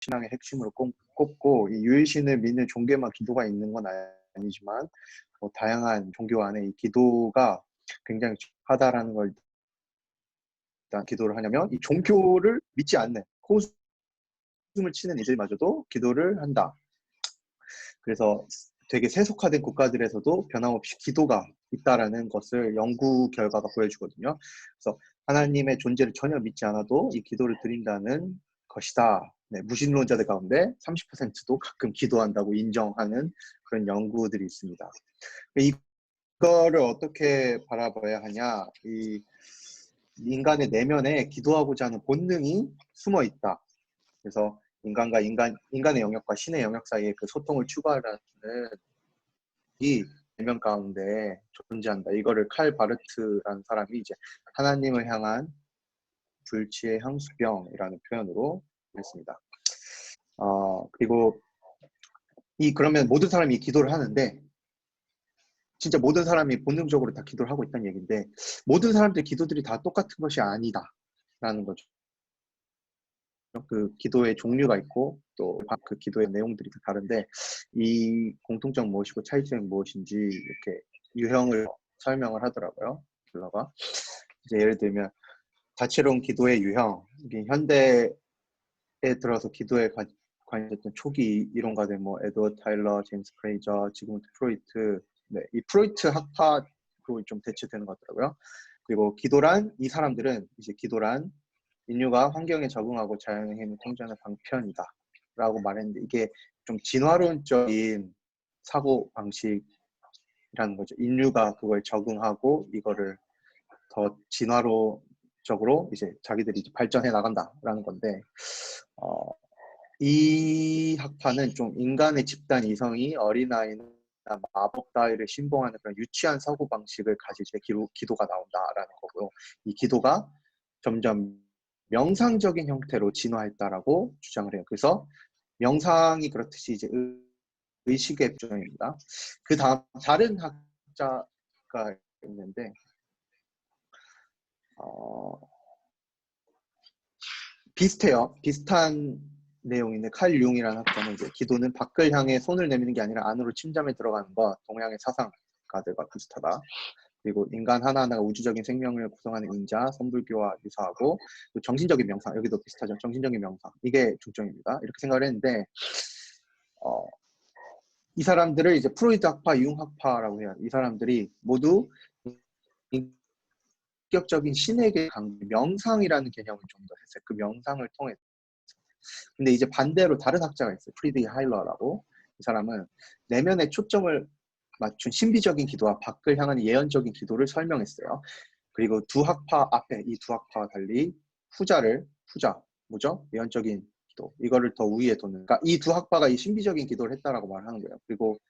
신앙의 핵심으로 꼽고 이 유일신을 믿는 종교에만 기도가 있는 건 아니지만 뭐 다양한 종교 안에 이 기도가 굉장히 중요하다라는 걸 일단 기도를 하냐면 이 종교를 믿지 않는 코웃음을 치는 이들마저도 기도를 한다. 그래서 되게 세속화된 국가들에서도 변함없이 기도가 있다라는 것을 연구 결과가 보여주거든요. 그래서 하나님의 존재를 전혀 믿지 않아도 이 기도를 드린다는 것이다. 네, 무신론자들 가운데 30%도 가끔 기도한다고 인정하는 그런 연구들이 있습니다. 이거를 어떻게 바라봐야 하냐? 이 인간의 내면에 기도하고자 하는 본능이 숨어 있다. 그래서 인간의 영역과 신의 영역 사이의 그 소통을 추구하라는 이 내면 가운데 존재한다. 이거를 칼 바르트라는 사람이 이제 하나님을 향한 불치의 향수병이라는 표현으로 했습니다. 그리고 그러면 모든 사람이 기도를 하는데 진짜 모든 사람이 본능적으로 다 기도를 하고 있다는 얘기인데 모든 사람들 기도들이 다 똑같은 것이 아니다라는 거죠. 그 기도의 종류가 있고 또 그 기도의 내용들이 다 다른데 이 공통점 무엇이고 차이점이 무엇인지 이렇게 유형을 설명을 하더라고요. 킬러가 이제 예를 들면 다채로운 기도의 유형, 이게 현대에 들어서 기도에 관여했던 초기 이론가들 뭐 에드워드 타일러, 제임스 프레이저, 지금부터 프로이트, 네, 이 프로이트 학파로 좀 대체되는 것 같더라고요. 그리고 기도란 이 사람들은 이제 기도란 인류가 환경에 적응하고 자연의 힘을 통제하는 방편이다 라고 말했는데 이게 좀 진화론적인 사고 방식이라는 거죠. 인류가 그걸 적응하고 이거를 더 진화론적으로 이제 자기들이 이제 발전해 나간다라는 건데 이 학파는 좀 인간의 집단 이성이 어린아이나 마법 따위를 신봉하는 그런 유치한 사고 방식을 가질 때 기도가 나온다라는 거고요. 이 기도가 점점 명상적인 형태로 진화했다라고 주장을 해요. 그래서 명상이 그렇듯이 이제 의식의 부정입니다. 그 다음 다른 학자가 있는데 비슷해요. 비슷한 내용인데 칼 융이라는 학자는 이제 기도는 밖을 향해 손을 내미는 게 아니라 안으로 침잠에 들어가는 것 동양의 사상가들과 비슷하다. 그리고 인간 하나하나가 우주적인 생명을 구성하는 인자, 선불교와 유사하고 정신적인 명상, 여기도 비슷하죠. 정신적인 명상, 이게 중점입니다. 이렇게 생각을 했는데 이 사람들을 이제 프로이드 학파, 융 학파라고 해요. 이 사람들이 모두 인격적인 신에게 명상이라는 개념을 좀 더 했어요. 그 명상을 통해. 근데 이제 반대로 다른 학자가 있어요. 프리드리 하일러라고. 이 사람은 내면에 초점을 맞춘 신비적인 기도와 밖을 향한 예언적인 기도를 설명했어요. 그리고 두 학파 앞에 이 두 학파와 달리 후자 뭐죠? 예언적인 기도 이거를 더 우위에 두는. 그러니까 이 두 학파가 이 신비적인 기도를 했다라고 말하는 거예요. 그리고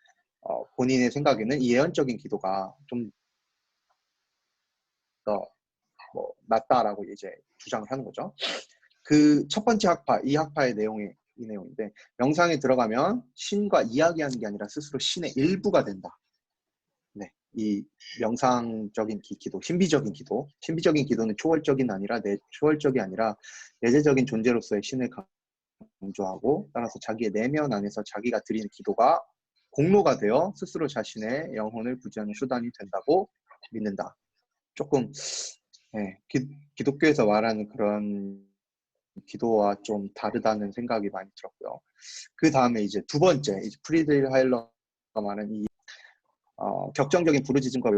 본인의 생각에는 이 예언적인 기도가 좀 더 낫다라고 이제 주장을 하는 거죠. 그 첫 번째 학파, 이 학파의 이 내용인데 명상에 들어가면 신과 이야기하는 게 아니라 스스로 신의 일부가 된다. 네, 이 명상적인 기도, 신비적인 기도는 초월적이 아니라 내재적인 존재로서의 신을 강조하고 따라서 자기의 내면 안에서 자기가 드리는 기도가 공로가 되어 스스로 자신의 영혼을 구제하는 수단이 된다고 믿는다. 조금 기독교에서 말하는 그런 기도와 좀 다르다는 생각이 많이 들었고요. 그 다음에 이제 두 번째, 이제 프리드리히 하일러가 말하는 이 격정적인 부르짖음과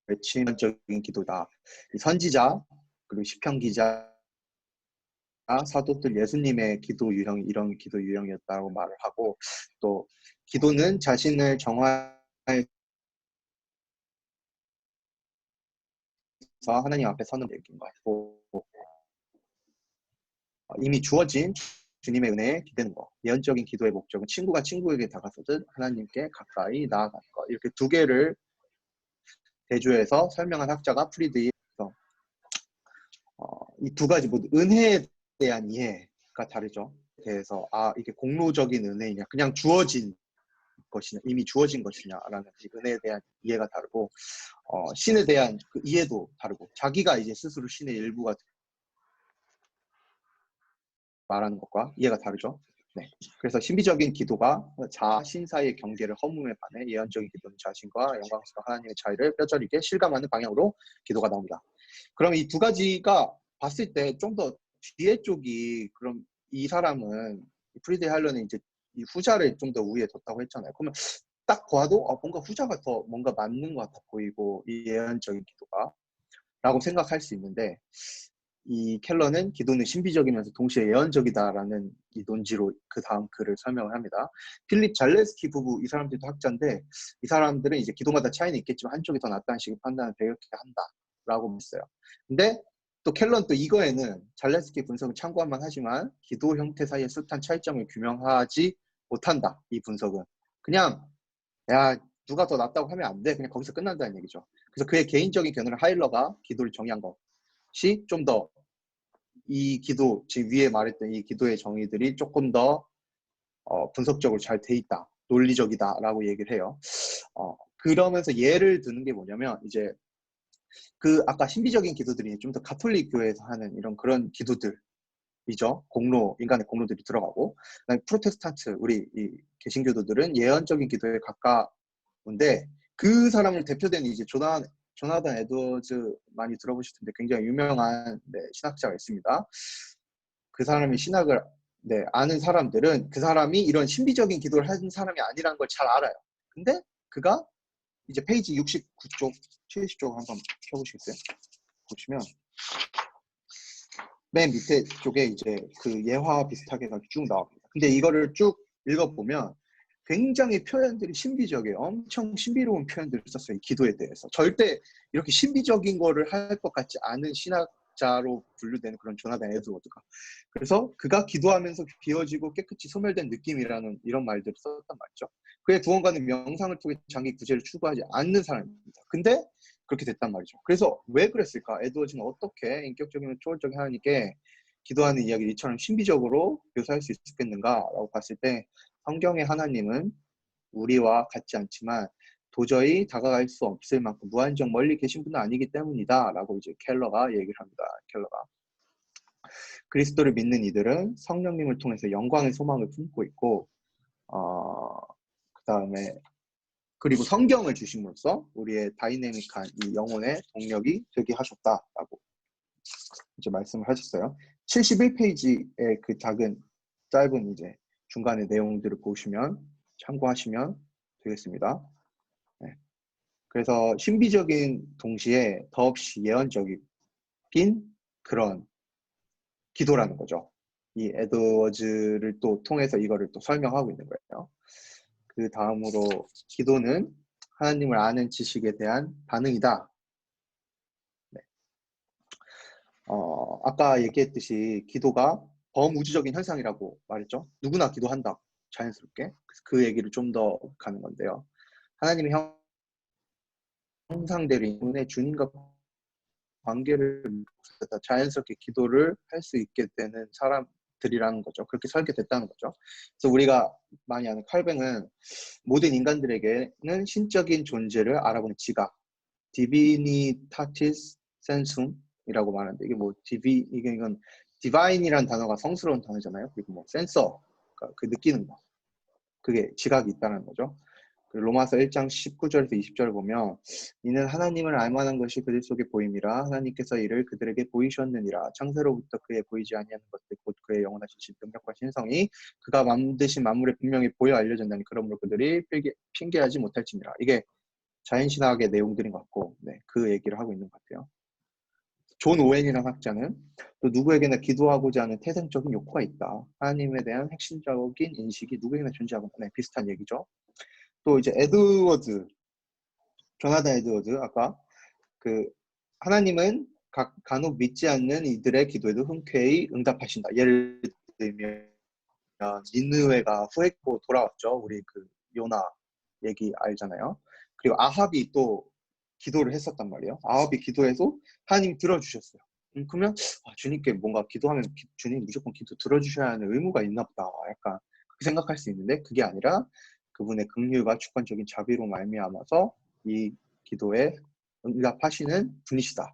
외침적인 기도다. 이 선지자 그리고 시편 기자 사도들 예수님의 기도 유형이 이런 기도 유형이었다고 말을 하고 또 기도는 자신을 정화해서 하나님 앞에 서는 얘기인 것 같고 이미 주어진 주님의 은혜에 기대는 것. 예언적인 기도의 목적은 친구가 친구에게 다가서듯 하나님께 가까이 나아가는 것. 이렇게 두 개를 대조해서 설명한 학자가 프리드리히 이 두 가지 모두 은혜에 대한 이해가 다르죠. 그래서 이게 공로적인 은혜이냐 그냥 주어진 것이냐 이미 주어진 것이냐라는 은혜에 대한 이해가 다르고 신에 대한 그 이해도 다르고 자기가 이제 스스로 신의 일부가 말하는 것과 이해가 다르죠. 네. 그래서 신비적인 기도가 자신 사이의 경계를 허물에 반해 예언적인 기도는 자신과 영광스러운 하나님의 차이를 뼈저리게 실감하는 방향으로 기도가 나옵니다. 그럼 이 두 가지가 봤을 때 좀 더 뒤에 쪽이 그럼 이 사람은 프리드리 할런은 이제 이 후자를 좀 더 우위에 뒀다고 했잖아요. 그러면 딱 봐도 뭔가 후자가 더 뭔가 맞는 것 같아 보이고 이 예언적인 기도가 라고 생각할 수 있는데 이 켈러는 기도는 신비적이면서 동시에 예언적이다라는 이 논지로 그 다음 글을 설명을 합니다. 필립 잘레스키 부부 이 사람들도 학자인데 이 사람들은 이제 기도마다 차이는 있겠지만 한쪽이 더 낫다는 식의 판단을 배우게 한다라고 했어요. 근데 또 켈러는 또 이거에는 잘레스키 분석은 참고할만 하지만 기도 형태 사이의 숱한 차이점을 규명하지 못한다. 이 분석은 그냥 야 누가 더 낫다고 하면 안 돼. 그냥 거기서 끝난다는 얘기죠. 그래서 그의 개인적인 견해를 하일러가 기도를 정의한 것이 좀 더 이 기도, 지금 위에 말했던 이 기도의 정의들이 조금 더 분석적으로 잘 돼 있다, 논리적이다라고 얘기를 해요. 그러면서 예를 드는 게 뭐냐면 이제 그 아까 신비적인 기도들이 좀 더 가톨릭 교회에서 하는 이런 그런 기도들이죠. 공로, 인간의 공로들이 들어가고 프로테스탄트, 우리 이 개신교도들은 예언적인 기도에 가까운데 그 사람을 대표되는 이제 조나단 에드워즈 많이 들어보실 텐데 굉장히 유명한 신학자가 있습니다. 그 사람이 신학을 아는 사람들은 그 사람이 이런 신비적인 기도를 하는 사람이 아니라는 걸 잘 알아요. 근데 그가 이제 페이지 69쪽, 70쪽 한번 펴보시겠어요? 보시면 맨 밑에 쪽에 이제 그 예화 비슷하게 쭉 나옵니다. 근데 이거를 쭉 읽어보면 굉장히 표현들이 신비적이에요. 엄청 신비로운 표현들을 썼어요. 이 기도에 대해서. 절대 이렇게 신비적인 거를 할 것 같지 않은 신학자로 분류되는 그런 조나단 에드워드가. 그래서 그가 기도하면서 비워지고 깨끗이 소멸된 느낌이라는 이런 말들을 썼단 말이죠. 그의 구원과는 명상을 통해 자기 구제를 추구하지 않는 사람입니다. 근데 그렇게 됐단 말이죠. 그래서 왜 그랬을까? 에드워즈는 어떻게 인격적이면 초월적인 하나님께 기도하는 이야기를 이처럼 신비적으로 묘사할 수 있겠는가라고 봤을 때 성경의 하나님은 우리와 같지 않지만 도저히 다가갈 수 없을 만큼 무한정 멀리 계신 분은 아니기 때문이다 라고 이제 켈러가 얘기를 합니다. 켈러가 그리스도를 믿는 이들은 성령님을 통해서 영광의 소망을 품고 있고 그 다음에 그리고 성경을 주심으로써 우리의 다이내믹한 이 영혼의 동력이 되게 하셨다라고 이제 말씀을 하셨어요. 71페이지의 그 짧은 이제 중간의 내용들을 보시면 참고하시면 되겠습니다. 네. 그래서 신비적인 동시에 더없이 예언적인 그런 기도라는 거죠. 이 에드워즈를 또 통해서 이거를 또 설명하고 있는 거예요. 그 다음으로 기도는 하나님을 아는 지식에 대한 반응이다. 네. 아까 얘기했듯이 기도가 범우주적인 현상이라고 말했죠. 누구나 기도한다. 자연스럽게. 그 얘기를 좀 더 가는 건데요. 하나님의 형상대로 인문의 주님과 관계를 자연스럽게 기도를 할 수 있게 되는 사람들이라는 거죠. 그렇게 설계됐다는 거죠. 그래서 우리가 많이 아는 칼뱅은 모든 인간들에게는 신적인 존재를 알아보는 지각, divinitatis sensum이라고 말하는데 이건 divine이라는 단어가 성스러운 단어잖아요. 그리고 뭐 센서, 그러니까 그 느끼는 거, 그게 지각이 있다는 거죠. 로마서 1장 19절에서 20절을 보면 이는 하나님을 알만한 것이 그들 속에 보임이라 하나님께서 이를 그들에게 보이셨느니라 창세로부터 그의 보이지 아니하는 것들 곧 그의 영원하신 능력과 신성이 그가 만드신 만물에 분명히 보여 알려졌나니 그러므로 그들이 핑계하지 못할지니라. 이게 자연신학의 내용들인 것 같고 그 얘기를 하고 있는 것 같아요. 존 오웬이라는 학자는 또 누구에게나 기도하고자 하는 태생적인 욕구가 있다. 하나님에 대한 핵심적인 인식이 누구에게나 존재하고 비슷한 얘기죠. 또 이제 조나단 에드워즈 아까 그 하나님은 간혹 믿지 않는 이들의 기도에도 흔쾌히 응답하신다. 예를 들면 니느웨가 후회했고 돌아왔죠. 우리 그 요나 얘기 알잖아요. 그리고 아합이 또 기도를 했었단 말이에요. 아합이 기도해서 하나님이 들어주셨어요. 그러면 주님께 뭔가 기도하면 주님 무조건 기도 들어주셔야 하는 의무가 있나 보다. 약간 그렇게 생각할 수 있는데 그게 아니라 그분의 긍휼과 주권적인 자비로 말미암아서 이 기도에 응답하시는 분이시다.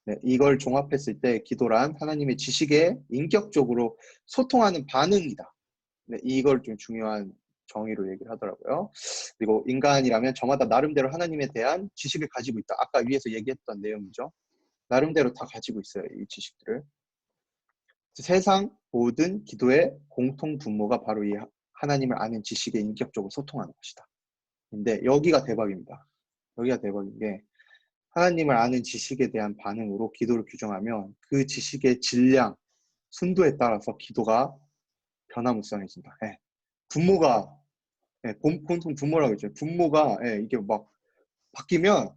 네, 이걸 종합했을 때 기도란 하나님의 지식에 인격적으로 소통하는 반응이다. 네, 이걸 좀 중요한 정의로 얘기를 하더라고요. 그리고 인간이라면 저마다 나름대로 하나님에 대한 지식을 가지고 있다. 아까 위에서 얘기했던 내용이죠. 나름대로 다 가지고 있어요. 이 지식들을. 세상 모든 기도의 공통 분모가 바로 이 하나님을 아는 지식에 인격적으로 소통하는 것이다. 근데 여기가 대박입니다. 여기가 대박인 게 하나님을 아는 지식에 대한 반응으로 기도를 규정하면 그 지식의 질량, 순도에 따라서 기도가 변화무쌍해진다. 예. 분모가 예, 보통 분모라고 했죠. 분모가 예, 이게 막 바뀌면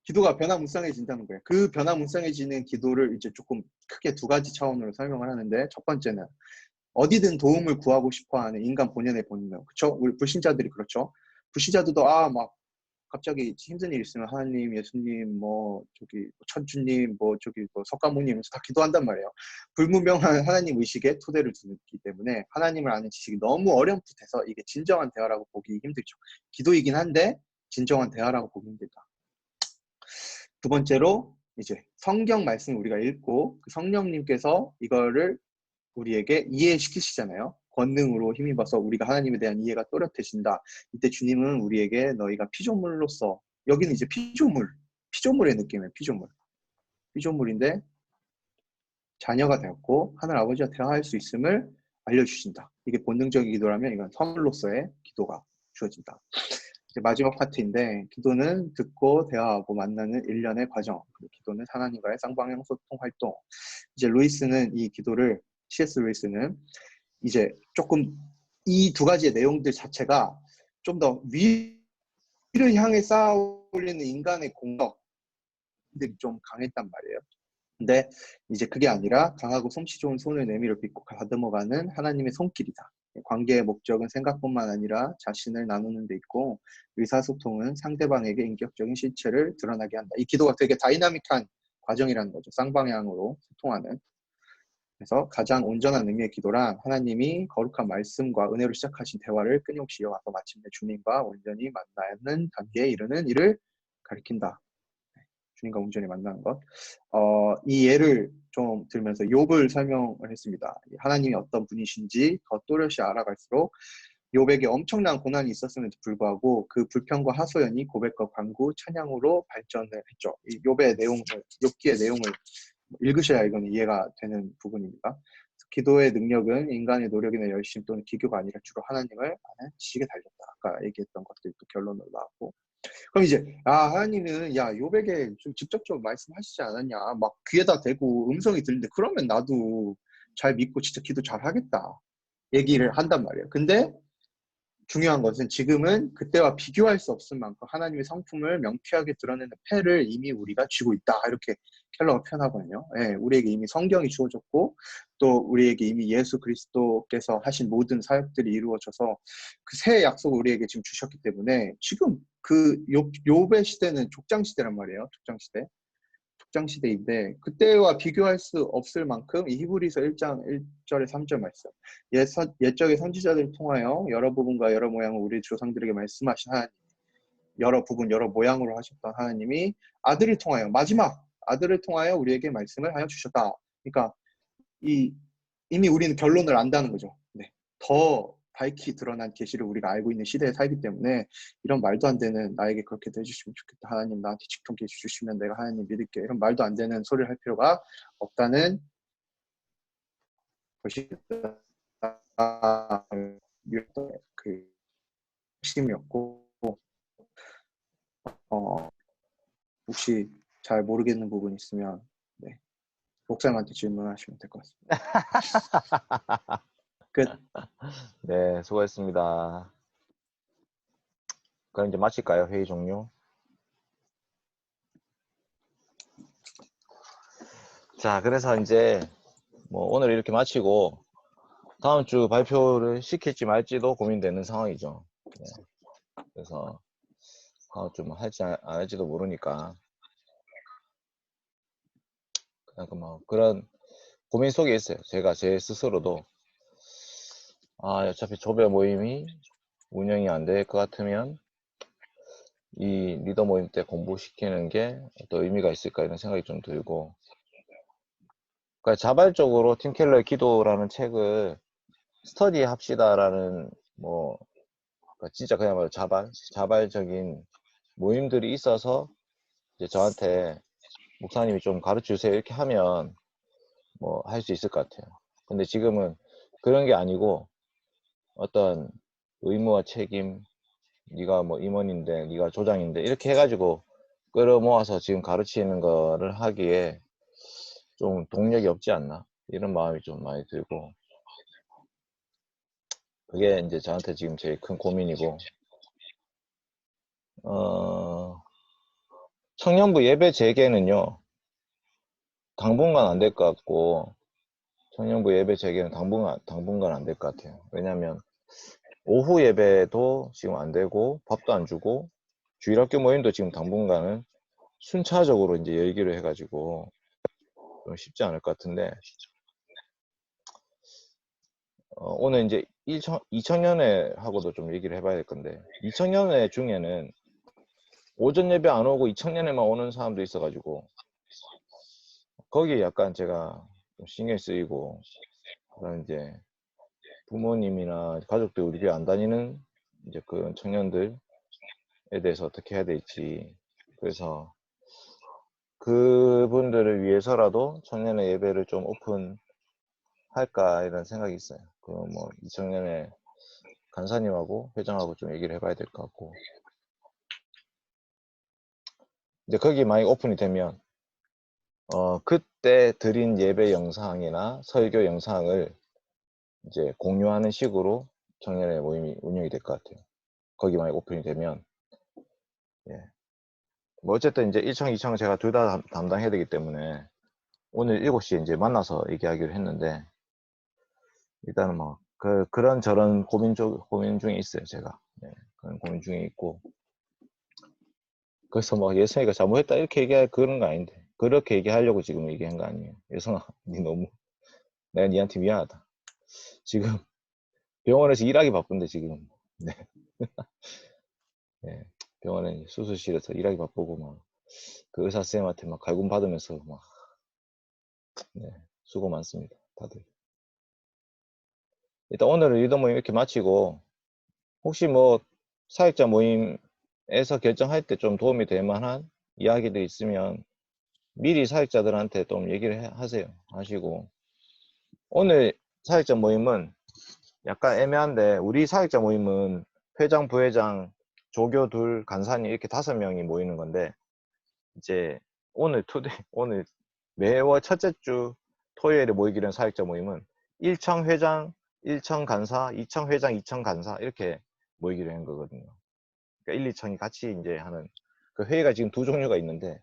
기도가 변화무쌍해진다는 거예요. 그 변화무쌍해지는 기도를 이제 조금 크게 두 가지 차원으로 설명을 하는데 첫 번째는 어디든 도움을 구하고 싶어하는 인간 본연의 본능. 그렇죠? 우리 불신자들이 그렇죠. 불신자들도 막 갑자기 힘든 일 있으면 하나님, 예수님, 뭐 저기 천주님, 뭐 저기 뭐 석가모님 다 기도한단 말이에요. 불분명한 하나님 의식에 토대를 두기 때문에 하나님을 아는 지식이 너무 어렴풋해서 이게 진정한 대화라고 보기 힘들죠. 기도이긴 한데 진정한 대화라고 보기 힘들다. 두 번째로 이제 성경 말씀을 우리가 읽고 그 성령님께서 이거를 우리에게 이해시키시잖아요. 권능으로 힘입어서 우리가 하나님에 대한 이해가 또렷해진다. 이때 주님은 우리에게 너희가 피조물로서 여기는 이제 피조물의 느낌이에요. 피조물인데 자녀가 되었고 하늘 아버지와 대화할 수 있음을 알려주신다. 이게 본능적인 기도라면 이건 선물로서의 기도가 주어진다. 이제 마지막 파트인데 기도는 듣고 대화하고 만나는 일련의 과정. 그리고 기도는 하나님과의 쌍방향 소통 활동. 이제 C.S. 루이스는 이제 조금 이 두 가지의 내용들 자체가 좀 더 위를 향해 쌓아 올리는 인간의 공덕들이 좀 강했단 말이에요. 근데 이제 그게 아니라 강하고 솜씨 좋은 손을 내밀어 빚고 가다듬어가는 하나님의 손길이다. 관계의 목적은 생각뿐만 아니라 자신을 나누는 데 있고 의사소통은 상대방에게 인격적인 실체를 드러나게 한다. 이 기도가 되게 다이나믹한 과정이라는 거죠. 쌍방향으로 소통하는. 그래서 가장 온전한 의미의 기도란 하나님이 거룩한 말씀과 은혜로 시작하신 대화를 끊임없이 이어가서 마침내 주님과 온전히 만나는 단계에 이르는 일을 가리킨다. 주님과 온전히 만나는 것. 이 예를 좀 들면서 욥을 설명을 했습니다. 하나님이 어떤 분이신지 더 또렷이 알아갈수록 욥에게 엄청난 고난이 있었음에도 불구하고 그 불평과 하소연이 고백과 간구, 찬양으로 발전을 했죠. 이 욥기의 내용을 읽으셔야 이건 이해가 되는 부분입니다. 기도의 능력은 인간의 노력이나 열심 또는 기교가 아니라 주로 하나님을 아는 지식에 달렸다. 아까 얘기했던 것들이 또 결론으로 나왔고. 그럼 이제 하나님은 욥에게 좀 직접적으로 말씀하시지 않았냐. 막 귀에다 대고 음성이 들리는데 그러면 나도 잘 믿고 진짜 기도 잘 하겠다. 얘기를 한단 말이에요. 근데 중요한 것은 지금은 그때와 비교할 수 없을 만큼 하나님의 성품을 명쾌하게 드러내는 패를 이미 우리가 쥐고 있다. 이렇게 켈러가 표현하거든요. 예, 우리에게 이미 성경이 주어졌고 또 우리에게 이미 예수 그리스도께서 하신 모든 사역들이 이루어져서 그 새 약속을 우리에게 지금 주셨기 때문에 지금 그 욥의 시대는 족장 시대란 말이에요. 족장 시대인데 그때와 비교할 수 없을 만큼 이 히브리서 1장 1절에 3절 말씀 옛적의 선지자들을 통하여 여러 부분과 여러 모양을 우리 조상들에게 말씀하신 하나님 여러 부분 여러 모양으로 하셨던 하나님이 마지막 아들을 통하여 우리에게 말씀을 하여 주셨다. 그러니까 이미 우리는 결론을 안다는 거죠. 네. 더 밝히 드러난 계시를 우리가 알고 있는 시대에 살기 때문에 이런 말도 안 되는 나에게 그렇게 해주시면 좋겠다. 하나님 나한테 직통 계시 주시면 내가 하나님 믿을게. 이런 말도 안 되는 소리를 할 필요가 없다는 것이 그 핵심이었고 혹시 잘 모르겠는 부분 있으면 네. 목사님한테 질문하시면 될 것 같습니다. 끝. 네, 수고했습니다. 그럼 이제 마칠까요? 회의 종료. 자, 그래서 이제 뭐 오늘 이렇게 마치고 다음 주 발표를 시킬지 말지도 고민되는 상황이죠. 네. 그래서 다음 주 뭐 할지 안 할지도 모르니까 뭐 그런 고민 속에 있어요. 제가 제 스스로도 어차피 조별 모임이 운영이 안 될 것 같으면 이 리더 모임 때 공부시키는 게 어떤 의미가 있을까 이런 생각이 좀 들고 그러니까 자발적으로 팀 켈러의 기도라는 책을 스터디 합시다라는 뭐 그러니까 진짜 그야말로 자발적인 모임들이 있어서 이제 저한테 목사님이 좀 가르쳐 주세요 이렇게 하면 뭐 할 수 있을 것 같아요. 근데 지금은 그런 게 아니고 어떤 의무와 책임, 네가 뭐 임원인데 네가 조장인데 이렇게 해가지고 끌어모아서 지금 가르치는 거를 하기에 좀 동력이 없지 않나 이런 마음이 좀 많이 들고, 그게 이제 저한테 지금 제일 큰 고민이고, 청년부 예배 재개는요 당분간 안 될 것 같고, 청년부 예배 재개는 당분간 안 될 것 같아요. 왜냐면 오후 예배도 지금 안 되고 밥도 안 주고 주일학교 모임도 지금 당분간은 순차적으로 이제 열기로 해가지고 좀 쉽지 않을 것 같은데, 오늘 이제 2000년회 하고도 좀 얘기를 해봐야 될 건데, 2000년회 중에는 오전 예배 안 오고 2000년회만 오는 사람도 있어가지고 거기에 약간 제가 좀 신경 쓰이고, 그런 이제 부모님이나 가족들 우리 교회 안 다니는 이제 그런 청년들에 대해서 어떻게 해야 될지, 그래서 그분들을 위해서라도 청년의 예배를 좀 오픈할까 이런 생각이 있어요. 그 뭐 2000년에 간사님하고 회장하고 좀 얘기를 해봐야 될 것 같고, 이제 거기 만약 오픈이 되면 그때 드린 예배 영상이나 설교 영상을 이제 공유하는 식으로 청년의 모임이 운영이 될 것 같아요. 거기 만약 오픈이 되면. 예. 뭐 어쨌든 이제 1청, 2청을 제가 둘 다 담당해야 되기 때문에 오늘 7시에 이제 만나서 얘기하기로 했는데, 일단은 뭐 그런 저런 고민 중에 있어요, 제가. 예, 그런 고민 중에 있고, 그래서 뭐 예성이가 잘못했다 이렇게 얘기할 그런 거 아닌데, 그렇게 얘기하려고 지금 얘기한 거 아니에요. 예성아, 니 너무 내가 니한테 미안하다. 지금 병원에서 일하기 바쁜데 지금. 네. 네. 병원에 수술실에서 일하기 바쁘고 막 그 의사 쌤한테 막 갈굼 받으면서 막, 네, 수고 많습니다, 다들. 일단 오늘은 리더 모임 이렇게 마치고, 혹시 뭐 사역자 모임에서 결정할 때 좀 도움이 될 만한 이야기들 있으면 미리 사역자들한테 좀 얘기를 하시고, 오늘 사역자 모임은 약간 애매한데, 우리 사역자 모임은 회장, 부회장, 조교 둘, 간사님 이렇게 5명이 모이는 건데, 이제 오늘 매월 첫째 주 토요일에 모이기로 한 사역자 모임은 1청 회장, 1청 간사, 2청 회장, 2청 간사 이렇게 모이기로 한 거거든요. 그러니까 1, 2청이 같이 이제 하는 그 회의가 지금 2종류가 있는데,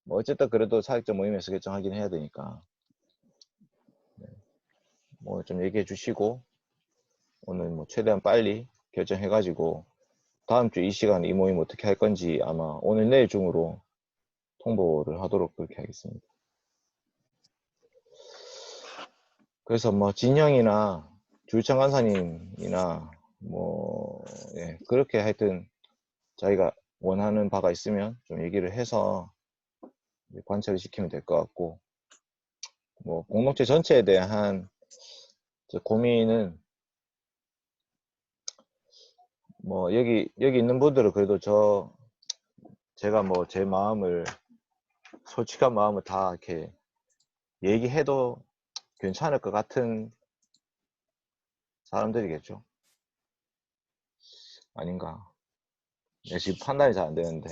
뭐 어쨌든 그래도 사역자 모임에서 결정하긴 해야 되니까 뭐 좀 얘기해 주시고, 오늘 뭐 최대한 빨리 결정해 가지고 다음 주 이 시간에 이 모임 어떻게 할 건지 아마 오늘 내일 중으로 통보를 하도록 그렇게 하겠습니다. 그래서 뭐 진영이나 주일청 간사님이나 뭐 그렇게 하여튼 자기가 원하는 바가 있으면 좀 얘기를 해서 관철을 시키면 될 것 같고, 뭐 공동체 전체에 대한 고민은 뭐 여기 있는 분들은 그래도 제가 뭐 제 마음을, 솔직한 마음을 다 이렇게 얘기해도 괜찮을 것 같은 사람들이겠죠? 아닌가? 지금 판단이 잘 안 되는데,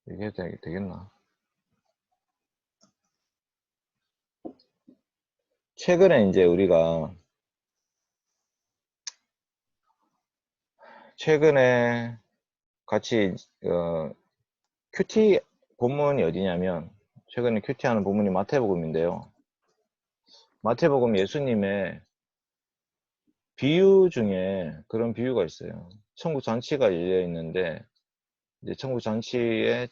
이게 되겠나? 최근에 이제 우리가 최근에 같이 큐티 본문이 어디냐면, 최근에 큐티하는 본문이 마태복음인데요. 마태복음 예수님의 비유 중에 그런 비유가 있어요. 천국 잔치가 열려 있는데, 이제 천국 잔치에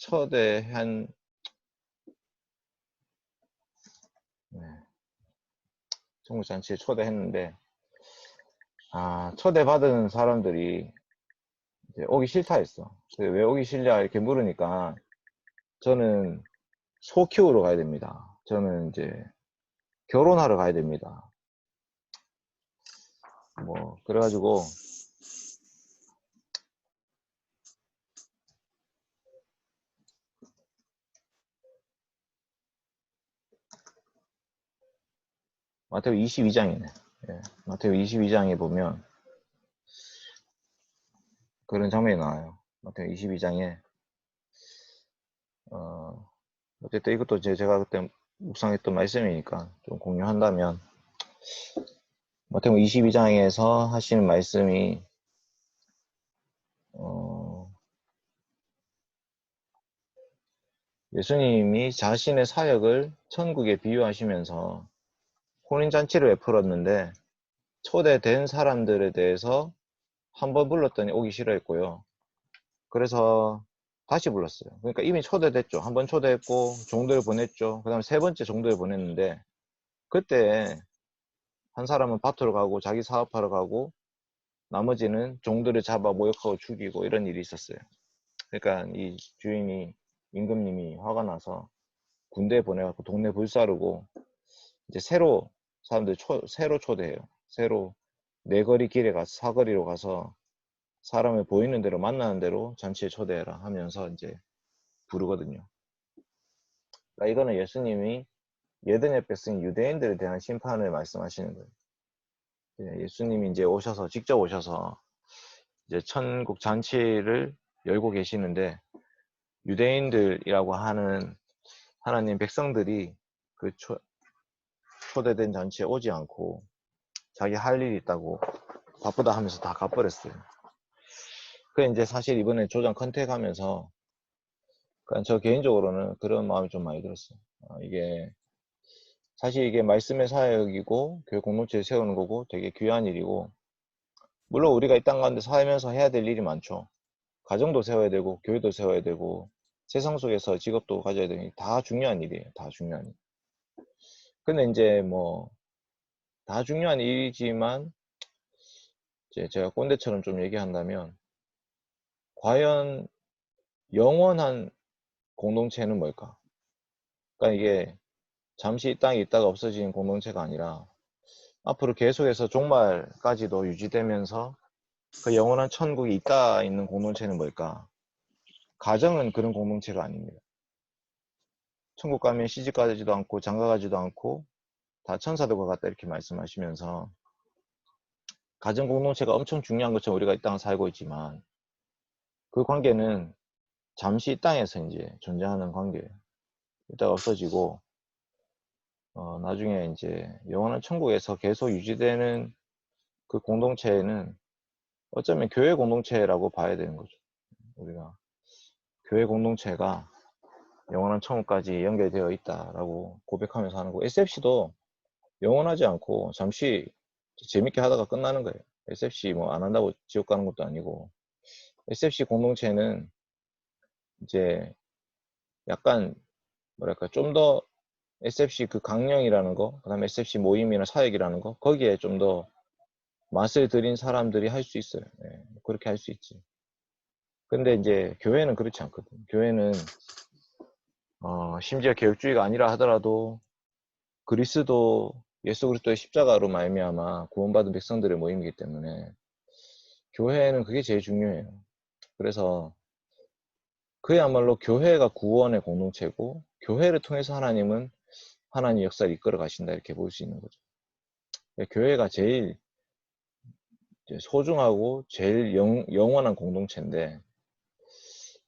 천국 잔치에 초대했는데, 초대받은 사람들이 이제 오기 싫다 했어. 왜 오기 싫냐 이렇게 물으니까 저는 소 키우러 가야 됩니다. 저는 이제 결혼하러 가야 됩니다. 뭐 그래가지고 마태오 22장이네. 예, 마태오 22장에 보면 그런 장면이 나와요. 마태오 22장에 어쨌든 이것도 제가 그때 묵상했던 말씀이니까 좀 공유한다면 마태복음 22장에서 하시는 말씀이 예수님이 자신의 사역을 천국에 비유하시면서 혼인잔치를 베풀었는데 초대된 사람들에 대해서 한 번 불렀더니 오기 싫어했고요. 그래서 다시 불렀어요. 그러니까 이미 초대됐죠. 한 번 초대했고 종들을 보냈죠. 그 다음에 세 번째 종들을 보냈는데 그때 한 사람은 밭으로 가고 자기 사업하러 가고 나머지는 종들을 잡아 모욕하고 죽이고 이런 일이 있었어요. 그러니까 이 주인이 임금님이 화가 나서 군대 보내갖고 동네 불사르고 이제 새로 사람들 새로 초대해요. 새로 네거리 길에 가서 사거리로 가서 사람을 보이는 대로 만나는 대로 잔치에 초대해라 하면서 이제 부르거든요. 그러니까 이거는 예수님이 예드의 백성 유대인들에 대한 심판을 말씀하시는 거예요. 예수님이 이제 오셔서 직접 오셔서 이제 천국 잔치를 열고 계시는데 유대인들이라고 하는 하나님 백성들이 그 초대된 잔치에 오지 않고 자기 할 일이 있다고 바쁘다 하면서 다 가버렸어요. 그 이제 사실 이번에 조장 컨택하면서 저 개인적으로는 그런 마음이 좀 많이 들었어요. 이게 사실 이게 말씀의 사역이고 교회 공동체를 세우는 거고 되게 귀한 일이고 물론 우리가 이 땅 가운데 살면서 해야 될 일이 많죠. 가정도 세워야 되고 교회도 세워야 되고 세상 속에서 직업도 가져야 되니 다 중요한 일이에요. 다 중요한 일. 근데 이제 뭐 다 중요한 일이지만 이제 제가 꼰대처럼 좀 얘기한다면 과연 영원한 공동체는 뭘까? 그러니까 이게 잠시 이 땅에 있다가 없어지는 공동체가 아니라 앞으로 계속해서 종말까지도 유지되면서 그 영원한 천국이 있다 있는 공동체는 뭘까? 가정은 그런 공동체가 아닙니다. 천국 가면 시집 가지도 않고 장가 가지도 않고 다 천사들과 같다 이렇게 말씀하시면서 가정 공동체가 엄청 중요한 것처럼 우리가 이 땅을 살고 있지만 그 관계는 잠시 이 땅에서 이제 존재하는 관계예요. 이따가 없어지고 나중에 이제 영원한 천국에서 계속 유지되는 그 공동체는 어쩌면 교회 공동체라고 봐야 되는 거죠. 우리가 교회 공동체가 영원한 천국까지 연결되어 있다라고 고백하면서 하는 거고 SFC도 영원하지 않고 잠시 재밌게 하다가 끝나는 거예요. SFC 뭐 안 한다고 지옥 가는 것도 아니고 SFC 공동체는 이제 약간 뭐랄까 좀 더 SFC 그 강령이라는 거, 그다음에 SFC 모임이나 사역이라는 거 거기에 좀 더 맛을 들인 사람들이 할 수 있어요. 네, 그렇게 할 수 있지. 근데 이제 교회는 그렇지 않거든. 교회는 심지어 개혁주의가 아니라 하더라도 그리스도 예수 그리스도의 십자가로 말미암아 구원받은 백성들의 모임이기 때문에 교회는 그게 제일 중요해요. 그래서 그야말로 교회가 구원의 공동체고 교회를 통해서 하나님은 하나님 역사를 이끌어 가신다 이렇게 볼 수 있는 거죠. 교회가 제일 소중하고 제일 영원한 공동체인데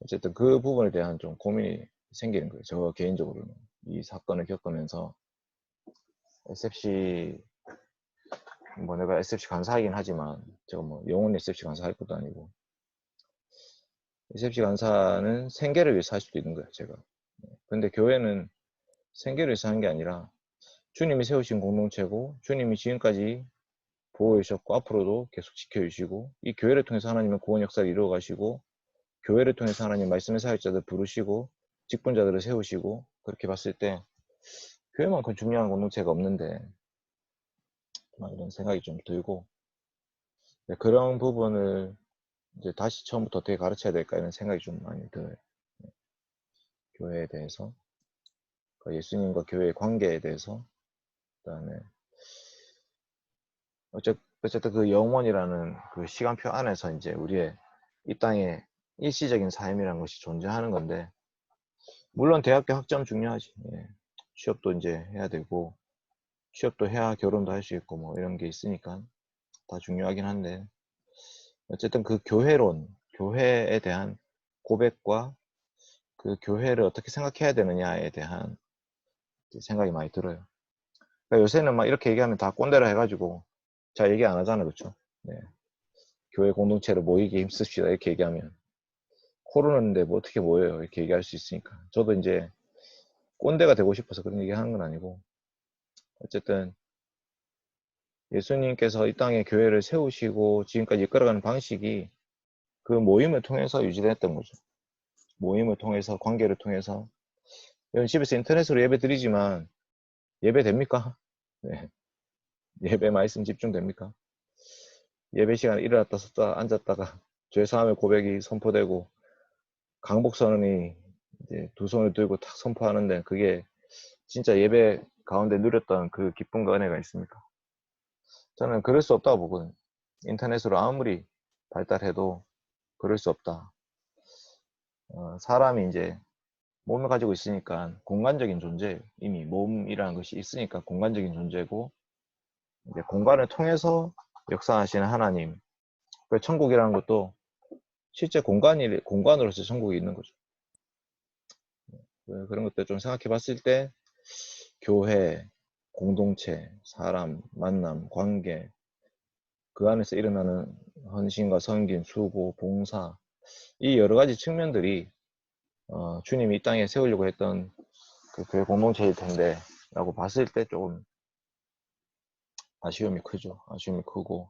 어쨌든 그 부분에 대한 좀 고민이 생기는 거예요. 저 개인적으로는 이 사건을 겪으면서 SFC 뭐 내가 SFC 간사이긴 하지만 제가 뭐 영원히 SFC 간사할 것도 아니고 SFC 간사는 생계를 위해서 할 수도 있는 거예요. 제가. 근데 교회는 생계를 위해서 하는 게 아니라 주님이 세우신 공동체고 주님이 지금까지 보호해 주셨고 앞으로도 계속 지켜주시고 이 교회를 통해서 하나님은 구원 역사를 이루어 가시고 교회를 통해서 하나님 말씀의 사역자들 부르시고 직분자들을 세우시고 그렇게 봤을 때 교회만큼 중요한 공동체가 없는데 이런 생각이 좀 들고 그런 부분을 이제 다시 처음부터 어떻게 가르쳐야 될까 이런 생각이 좀 많이 들어요. 교회에 대해서, 그러니까 예수님과 교회의 관계에 대해서, 그다음에 어쨌든 그 영원이라는 그 시간표 안에서 이제 우리의 이 땅에 일시적인 삶이라는 것이 존재하는 건데, 물론 대학교 학점 중요하지. 예. 취업도 이제 해야 되고, 취업도 해야 결혼도 할 수 있고 뭐 이런 게 있으니까 다 중요하긴 한데, 어쨌든 그 교회론, 교회에 대한 고백과 그 교회를 어떻게 생각해야 되느냐에 대한 생각이 많이 들어요. 그러니까 요새는 막 이렇게 얘기하면 다 꼰대라 해가지고 잘 얘기 안 하잖아요, 그렇죠? 네. 교회 공동체로 모이기 힘씁시다 이렇게 얘기하면 코로나인데 뭐 어떻게 모여요 이렇게 얘기할 수 있으니까. 저도 이제 꼰대가 되고 싶어서 그런 얘기 하는 건 아니고, 어쨌든 예수님께서 이 땅에 교회를 세우시고 지금까지 이끌어가는 방식이 그 모임을 통해서 유지됐던 거죠. 모임을 통해서, 관계를 통해서. 여러분 집에서 인터넷으로 예배 드리지만 예배 됩니까? 네. 예배 말씀 집중됩니까? 예배 시간에 일어났다 섰다 앉았다가 죄사함의 고백이 선포되고 강복선언이 이제 두 손을 들고 탁 선포하는데 그게 진짜 예배 가운데 누렸던 그 기쁨과 은혜가 있습니까? 저는 그럴 수 없다고 보거든요. 인터넷으로 아무리 발달해도 그럴 수 없다. 사람이 이제 몸을 가지고 있으니까 공간적인 존재, 이미 몸이라는 것이 있으니까 공간적인 존재고, 이제 공간을 통해서 역사하시는 하나님, 그 천국이라는 것도 실제 공간으로서 천국이 있는 거죠. 그런 것들 좀 생각해 봤을 때 교회, 공동체, 사람, 만남, 관계, 그 안에서 일어나는 헌신과 섬김, 수고, 봉사, 이 여러 가지 측면들이 주님이 이 땅에 세우려고 했던 그 교회 공동체일 텐데 라고 봤을 때 조금 아쉬움이 크죠. 아쉬움이 크고,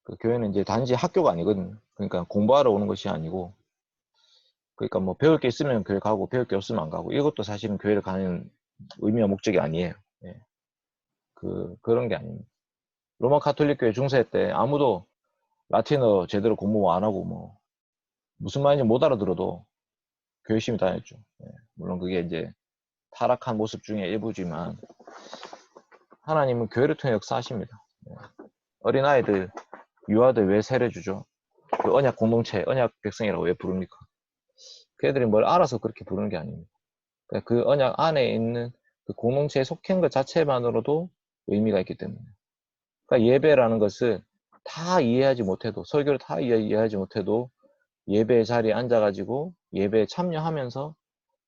그 교회는 이제 단지 학교가 아니거든요. 그러니까 공부하러 오는 것이 아니고, 그러니까 뭐 배울 게 있으면 교회 가고 배울 게 없으면 안 가고, 이것도 사실은 교회를 가는 의미와 목적이 아니에요. 예. 그런 게 아닙니다. 로마 가톨릭 교회 중세 때 아무도 라틴어 제대로 공부 안 하고 뭐 무슨 말인지 못 알아들어도 교회 열심히 다녔죠. 예. 물론 그게 이제 타락한 모습 중에 일부지만 하나님은 교회를 통해 역사하십니다. 예. 어린아이들, 유아들 왜 세례 주죠? 그 언약 공동체, 언약 백성이라고 왜 부릅니까? 그 애들이 뭘 알아서 그렇게 부르는 게 아닙니다. 그러니까 그 언약 안에 있는 그 공동체에 속한 것 자체만으로도 의미가 있기 때문에. 그러니까 예배라는 것을 다 이해하지 못해도, 설교를 다 이해하지 못해도 예배의 자리에 앉아가지고 예배에 참여하면서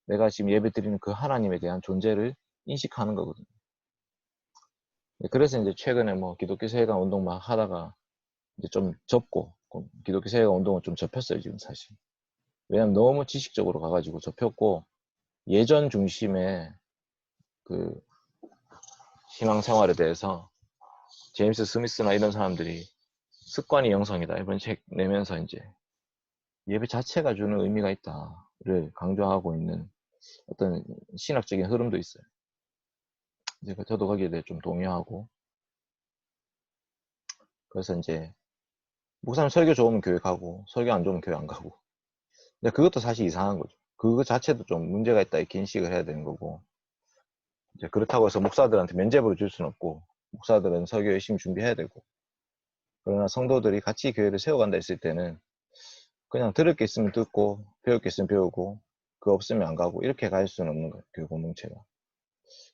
내가 지금 예배 드리는 그 하나님에 대한 존재를 인식하는 거거든요. 그래서 이제 최근에 뭐 기독교 세계관 운동 막 하다가 이제 좀 접고, 기독교 세계관 운동은 좀 접혔어요, 지금 사실. 왜냐면 너무 지식적으로 가가지고 접혔고, 예전 중심의 그 신앙생활에 대해서 제임스 스미스나 이런 사람들이 습관이 영성이다 이번 책 내면서 이제 예배 자체가 주는 의미가 있다를 강조하고 있는 어떤 신학적인 흐름도 있어요. 이제 저도 거기에 대해 좀 동의하고, 그래서 이제 목사님 설교 좋으면 교회 가고 설교 안 좋으면 교회 안 가고. 근데 그것도 사실 이상한 거죠. 그거 자체도 좀 문제가 있다 이렇게 인식을 해야 되는 거고, 이제 그렇다고 해서 목사들한테 면죄부를 줄 수는 없고, 목사들은 설교 열심히 준비해야 되고, 그러나 성도들이 같이 교회를 세워간다 했을 때는 그냥 들을 게 있으면 듣고 배울 게 있으면 배우고 그거 없으면 안 가고 이렇게 갈 수는 없는 거예요, 교회 공동체가.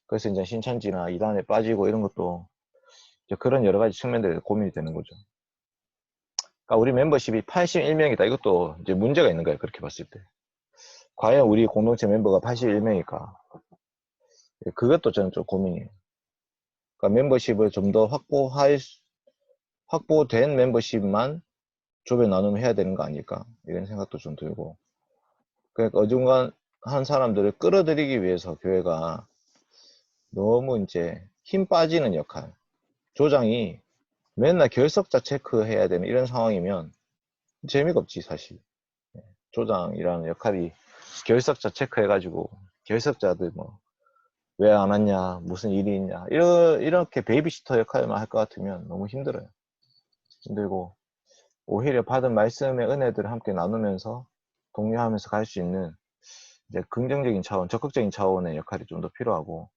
그래서 이제 신천지나 이단에 빠지고 이런 것도 이제 그런 여러 가지 측면들에 고민이 되는 거죠. 그러니까 우리 멤버십이 81명이다, 이것도 이제 문제가 있는 거예요, 그렇게 봤을 때. 과연 우리 공동체 멤버가 81명일까? 그것도 저는 좀 고민이에요. 그러니까 멤버십을 좀 더 확보된 멤버십만 조별 나눔 해야 되는 거 아닐까, 이런 생각도 좀 들고. 그러니까 어중간한 사람들을 끌어들이기 위해서 교회가 너무 이제 힘 빠지는 역할, 조장이 맨날 결석자 체크해야 되는 이런 상황이면 재미가 없지 사실. 조장이라는 역할이 결석자 체크해가지고 결석자들 뭐 왜 안 왔냐, 무슨 일이 있냐, 이렇게 베이비시터 역할만 할 것 같으면 너무 힘들어요. 힘들고 오히려 받은 말씀의 은혜들을 함께 나누면서 독려하면서 갈 수 있는 이제 긍정적인 차원, 적극적인 차원의 역할이 좀 더 필요하고,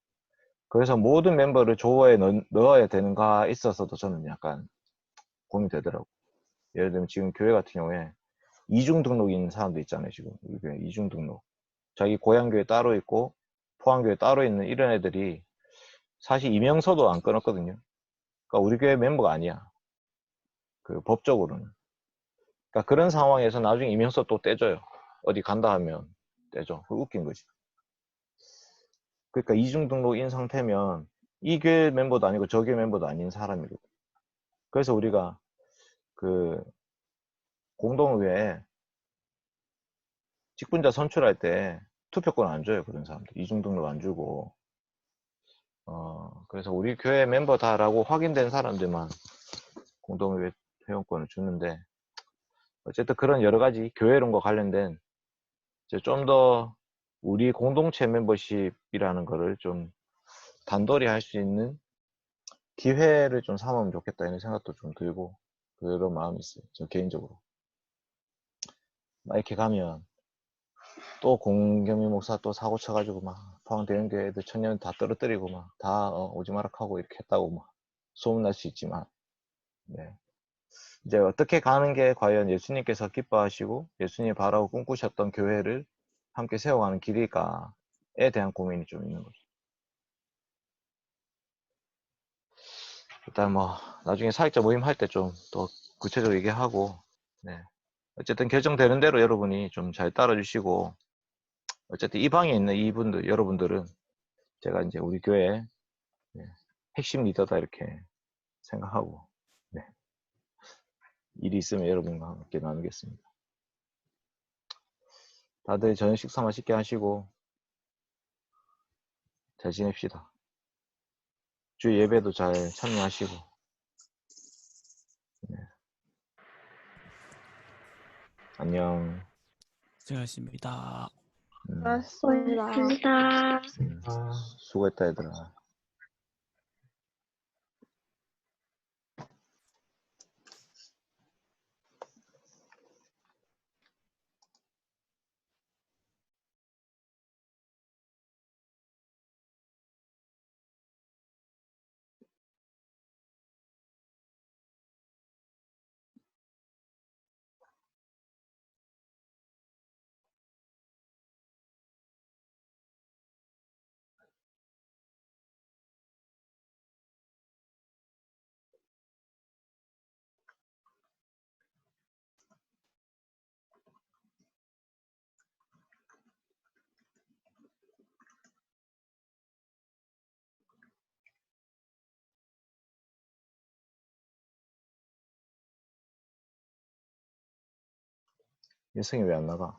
그래서 모든 멤버를 조어에 넣어야 되는가 있어서도 저는 약간 고민이 되더라고. 예를 들면 지금 교회 같은 경우에 이중 등록인 사람도 있잖아요. 지금 우리 교회 이중 등록, 자기 고향 교회 따로 있고 포항 교회 따로 있는 이런 애들이 사실 이명서도 안 끊었거든요. 그러니까 우리 교회 멤버가 아니야, 그 법적으로는. 그러니까 그런 상황에서 나중에 이명서 또 떼줘요. 어디 간다 하면 떼줘. 그 웃긴 거지. 그러니까 이중 등록인 상태면 이 교회 멤버도 아니고 저 교회 멤버도 아닌 사람이거든. 그래서 우리가 그 공동의회에 직분자 선출할 때 투표권 안 줘요. 그런 사람들 이중 등록 안 주고, 그래서 우리 교회 멤버다라고 확인된 사람들만 공동의회 회원권을 주는데, 어쨌든 그런 여러 가지 교회론과 관련된 좀 더 우리 공동체 멤버십이라는 거를 좀 단돌이 할 수 있는 기회를 좀 삼으면 좋겠다 이런 생각도 좀 들고, 그런 마음이 있어요. 저 개인적으로. 막 이렇게 가면 또 공경미 목사 또 사고 쳐가지고 막 포항대형교회 애들 천년 다 떨어뜨리고 막 다 오지 마라 하고 이렇게 했다고 막 소문날 수 있지만, 네. 이제 어떻게 가는 게 과연 예수님께서 기뻐하시고 예수님이 바라고 꿈꾸셨던 교회를 함께 세워가는 길일까에 대한 고민이 좀 있는 거죠. 일단 뭐 나중에 사역자 모임 할 때 좀 더 구체적으로 얘기하고, 네. 어쨌든 결정되는 대로 여러분이 좀 잘 따라주시고, 어쨌든 이 방에 있는 이분들 여러분들은 제가 이제 우리 교회 핵심 리더다 이렇게 생각하고, 네. 일이 있으면 여러분과 함께 나누겠습니다. 다들 저녁 식사 맛있게 하시고 잘 지냅시다. 주 예배도 잘 참여하시고. 네. 안녕. 고생하셨습니다. 고맙습니다. 수고했다 얘들아. 예성이 왜 안 나가?